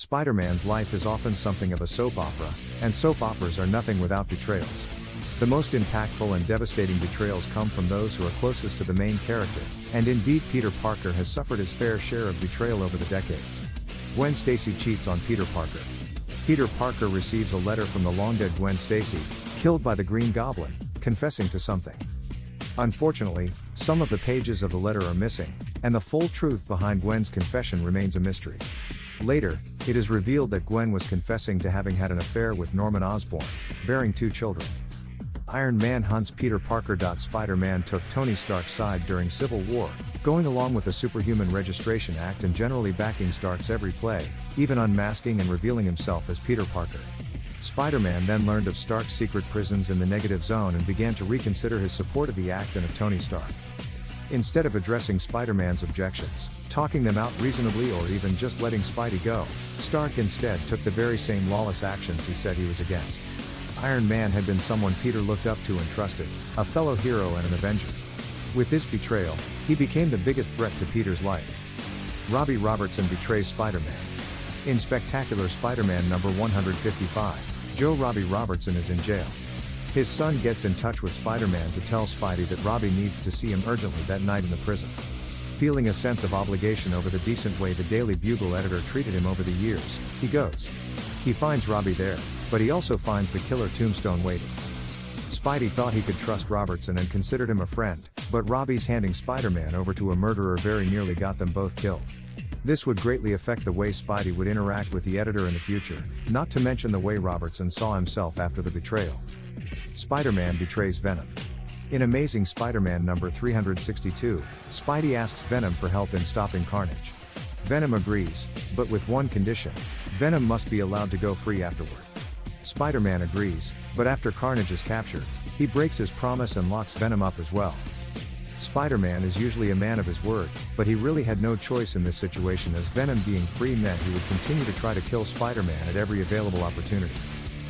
Spider-Man's life is often something of a soap opera, and soap operas are nothing without betrayals. The most impactful and devastating betrayals come from those who are closest to the main character, and indeed Peter Parker has suffered his fair share of betrayal over the decades. Gwen Stacy cheats on Peter Parker. Peter Parker receives a letter from the long-dead Gwen Stacy, killed by the Green Goblin, confessing to something. Unfortunately, some of the pages of the letter are missing, and the full truth behind Gwen's confession remains a mystery. Later, it is revealed that Gwen was confessing to having had an affair with Norman Osborn, bearing 2 children. Iron Man hunts Peter Parker. Spider-Man took Tony Stark's side during Civil War, going along with the Superhuman Registration Act and generally backing Stark's every play, even unmasking and revealing himself as Peter Parker. Spider-Man then learned of Stark's secret prisons in the Negative Zone and began to reconsider his support of the Act and of Tony Stark. Instead of addressing Spider-Man's objections, talking them out reasonably or even just letting Spidey go, Stark instead took the very same lawless actions he said he was against. Iron Man had been someone Peter looked up to and trusted, a fellow hero and an avenger. With this betrayal, he became the biggest threat to Peter's life. Robbie Robertson betrays Spider-Man. In Spectacular Spider-Man number 155, Joe Robbie Robertson is in jail. His son gets in touch with Spider-Man to tell Spidey that Robbie needs to see him urgently that night in the prison. Feeling a sense of obligation over the decent way the Daily Bugle editor treated him over the years, he goes. He finds Robbie there, but he also finds the killer Tombstone waiting. Spidey thought he could trust Robertson and considered him a friend, but Robbie's handing Spider-Man over to a murderer very nearly got them both killed. This would greatly affect the way Spidey would interact with the editor in the future, not to mention the way Robertson saw himself after the betrayal. Spider-Man betrays Venom. In Amazing Spider-Man number 362, Spidey asks Venom for help in stopping Carnage. Venom agrees, but with one condition: Venom must be allowed to go free afterward. Spider-Man agrees, but after Carnage is captured, he breaks his promise and locks Venom up as well. Spider-Man is usually a man of his word, but he really had no choice in this situation, as Venom being free meant he would continue to try to kill Spider-Man at every available opportunity.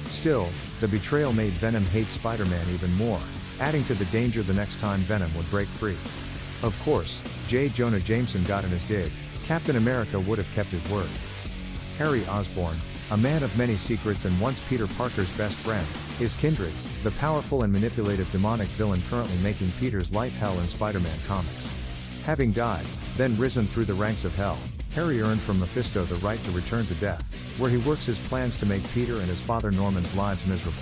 Still, the betrayal made Venom hate Spider-Man even more, adding to the danger the next time Venom would break free. Of course, J. Jonah Jameson got in his dig. Captain America would have kept his word. Harry Osborn, a man of many secrets and once Peter Parker's best friend, is Kindred, the powerful and manipulative demonic villain currently making Peter's life hell in Spider-Man comics. Having died, then risen through the ranks of hell, Harry earned from Mephisto the right to return to death, where he works his plans to make Peter and his father Norman's lives miserable.